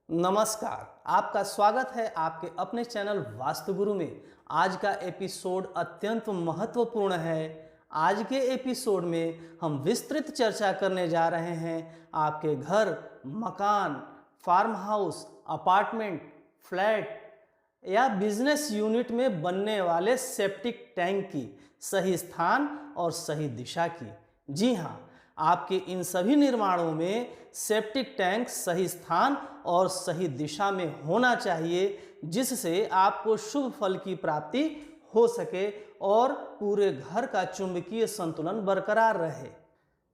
नमस्कार, आपका स्वागत है आपके अपने चैनल वास्तु गुरु में। आज का एपिसोड अत्यंत महत्वपूर्ण है। आज के एपिसोड में हम विस्तृत चर्चा करने जा रहे हैं आपके घर, मकान, फार्म हाउस, अपार्टमेंट, फ्लैट या बिजनेस यूनिट में बनने वाले सेप्टिक टैंक की सही स्थान और सही दिशा की। जी हाँ, आपके इन सभी निर्माणों में सेप्टिक टैंक सही स्थान और सही दिशा में होना चाहिए, जिससे आपको शुभ फल की प्राप्ति हो सके और पूरे घर का चुंबकीय संतुलन बरकरार रहे।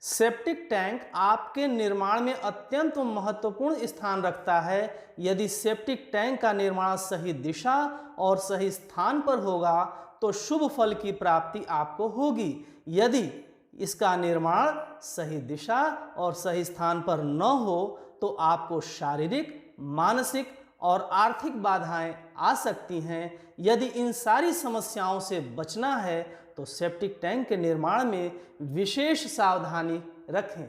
सेप्टिक टैंक आपके निर्माण में अत्यंत महत्वपूर्ण स्थान रखता है। यदि सेप्टिक टैंक का निर्माण सही दिशा और सही स्थान पर होगा तो शुभ फल की प्राप्ति आपको होगी। यदि इसका निर्माण सही दिशा और सही स्थान पर न हो तो आपको शारीरिक, मानसिक और आर्थिक बाधाएं आ सकती हैं। यदि इन सारी समस्याओं से बचना है तो सेप्टिक टैंक के निर्माण में विशेष सावधानी रखें।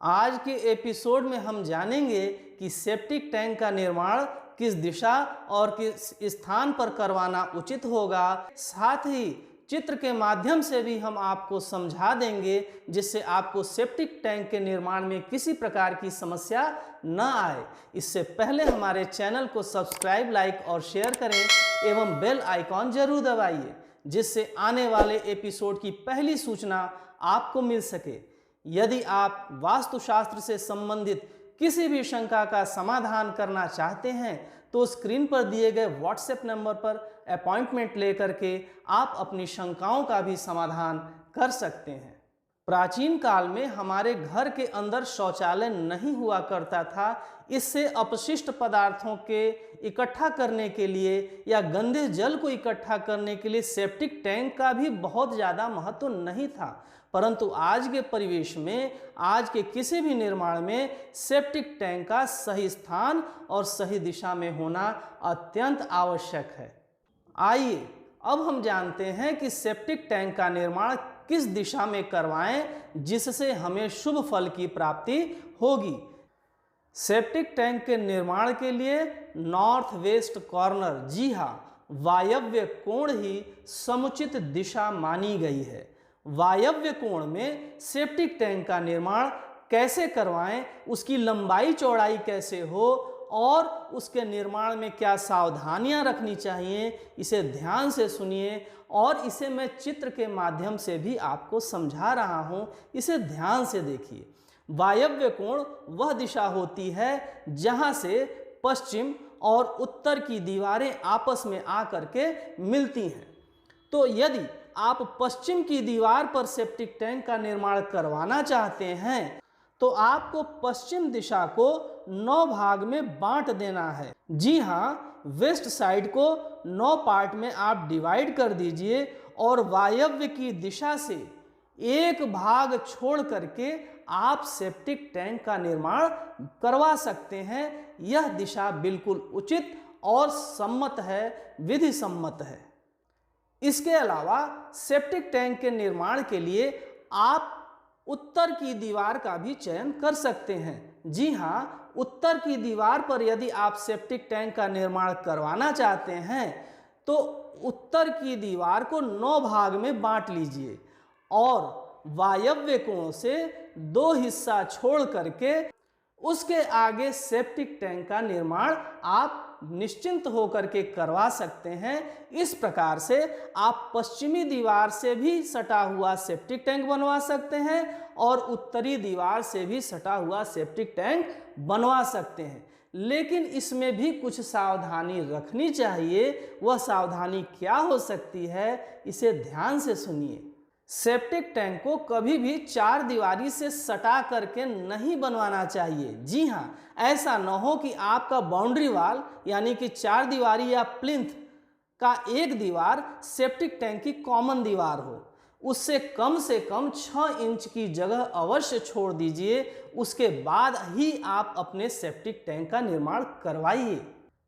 आज के एपिसोड में हम जानेंगे कि सेप्टिक टैंक का निर्माण किस दिशा और किस स्थान पर करवाना उचित होगा। साथ ही चित्र के माध्यम से भी हम आपको समझा देंगे, जिससे आपको सेप्टिक टैंक के निर्माण में किसी प्रकार की समस्या न आए। इससे पहले हमारे चैनल को सब्सक्राइब, लाइक और शेयर करें एवं बेल आइकॉन जरूर दबाइए, जिससे आने वाले एपिसोड की पहली सूचना आपको मिल सके। यदि आप वास्तुशास्त्र से संबंधित किसी भी शंका का समाधान करना चाहते हैं तो स्क्रीन पर दिए गए व्हाट्सएप नंबर पर अपॉइंटमेंट लेकर के आप अपनी शंकाओं का भी समाधान कर सकते हैं। प्राचीन काल में हमारे घर के अंदर शौचालय नहीं हुआ करता था। इससे अपशिष्ट पदार्थों के इकट्ठा करने के लिए या गंदे जल को इकट्ठा करने के लिए सेप्टिक टैंक का भी बहुत ज़्यादा महत्व नहीं था। परंतु आज के परिवेश में, आज के किसी भी निर्माण में सेप्टिक टैंक का सही स्थान और सही दिशा में होना अत्यंत आवश्यक है। आइए अब हम जानते हैं कि सेप्टिक टैंक का निर्माण किस दिशा में करवाएं जिससे हमें शुभ फल की प्राप्ति होगी। सेप्टिक टैंक के निर्माण के लिए नॉर्थ वेस्ट कॉर्नर, जी हाँ, वायव्य कोण ही समुचित दिशा मानी गई है। वायव्य कोण में सेप्टिक टैंक का निर्माण कैसे करवाएं, उसकी लंबाई चौड़ाई कैसे हो और उसके निर्माण में क्या सावधानियां रखनी चाहिए, इसे ध्यान से सुनिए। और इसे मैं चित्र के माध्यम से भी आपको समझा रहा हूं, इसे ध्यान से देखिए। वायव्य कोण वह दिशा होती है जहां से पश्चिम और उत्तर की दीवारें आपस में आकर के मिलती हैं। तो यदि आप पश्चिम की दीवार पर सेप्टिक टैंक का निर्माण करवाना चाहते हैं तो आपको पश्चिम दिशा को 9 भाग में बांट देना है। जी हाँ, वेस्ट साइड को 9 पार्ट में आप डिवाइड कर दीजिए और वायव्य की दिशा से एक भाग छोड़ करके आप सेप्टिक टैंक का निर्माण करवा सकते हैं। यह दिशा बिल्कुल उचित और सम्मत है, विधि सम्मत है। इसके अलावा सेप्टिक टैंक के निर्माण के लिए आप उत्तर की दीवार का भी चयन कर सकते हैं। जी हाँ, उत्तर की दीवार पर यदि आप सेप्टिक टैंक का निर्माण करवाना चाहते हैं तो उत्तर की दीवार को 9 भाग में बांट लीजिए और वायव्य कोण से 2 हिस्सा छोड़ करके उसके आगे सेप्टिक टैंक का निर्माण आप निश्चिंत होकर के करवा सकते हैं। इस प्रकार से आप पश्चिमी दीवार से भी सटा हुआ सेप्टिक टैंक बनवा सकते हैं और उत्तरी दीवार से भी सटा हुआ सेप्टिक टैंक बनवा सकते हैं। लेकिन इसमें भी कुछ सावधानी रखनी चाहिए। वह सावधानी क्या हो सकती है, इसे ध्यान से सुनिए। सेप्टिक टैंक को कभी भी 4 दीवारी से सटा करके नहीं बनवाना चाहिए। जी हाँ, ऐसा न हो कि आपका बाउंड्री वाल यानी कि 4 दीवारी या प्लिंथ का एक दीवार सेप्टिक टैंक की कॉमन दीवार हो। उससे कम 6 इंच की जगह अवश्य छोड़ दीजिए। उसके बाद ही आप अपने सेप्टिक टैंक का निर्माण करवाइए।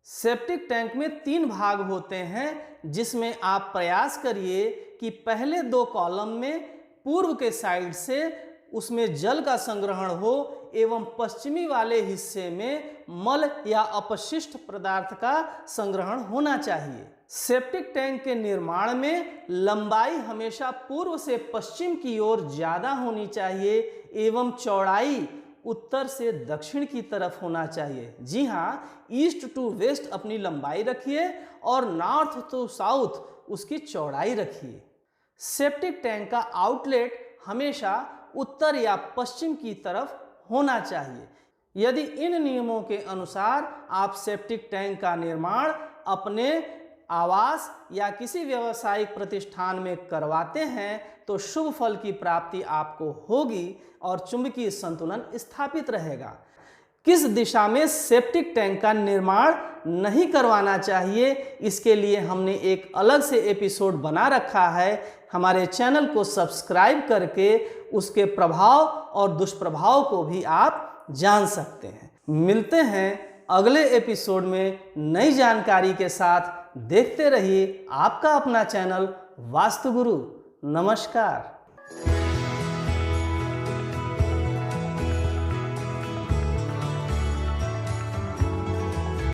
सेप्टिक टैंक में 3 भाग होते हैं, जिसमें आप प्रयास करिए कि पहले 2 कॉलम में पूर्व के साइड से उसमें जल का संग्रहण हो एवं पश्चिमी वाले हिस्से में मल या अपशिष्ट पदार्थ का संग्रहण होना चाहिए। सेप्टिक टैंक के निर्माण में लंबाई हमेशा पूर्व से पश्चिम की ओर ज्यादा होनी चाहिए एवं चौड़ाई उत्तर से दक्षिण की तरफ होना चाहिए। जी हाँ, ईस्ट टू वेस्ट अपनी लंबाई रखिए और नॉर्थ टू साउथ उसकी चौड़ाई रखिए। सेप्टिक टैंक का आउटलेट हमेशा उत्तर या पश्चिम की तरफ होना चाहिए। यदि इन नियमों के अनुसार आप सेप्टिक टैंक का निर्माण अपने आवास या किसी व्यावसायिक प्रतिष्ठान में करवाते हैं तो शुभ फल की प्राप्ति आपको होगी और चुंबकीय संतुलन स्थापित रहेगा। किस दिशा में सेप्टिक टैंक का निर्माण नहीं करवाना चाहिए, इसके लिए हमने एक अलग से एपिसोड बना रखा है। हमारे चैनल को सब्सक्राइब करके उसके प्रभाव और दुष्प्रभाव को भी आप जान सकते हैं। मिलते हैं अगले एपिसोड में नई जानकारी के साथ। देखते रहिए आपका अपना चैनल वास्तु गुरु। नमस्कार।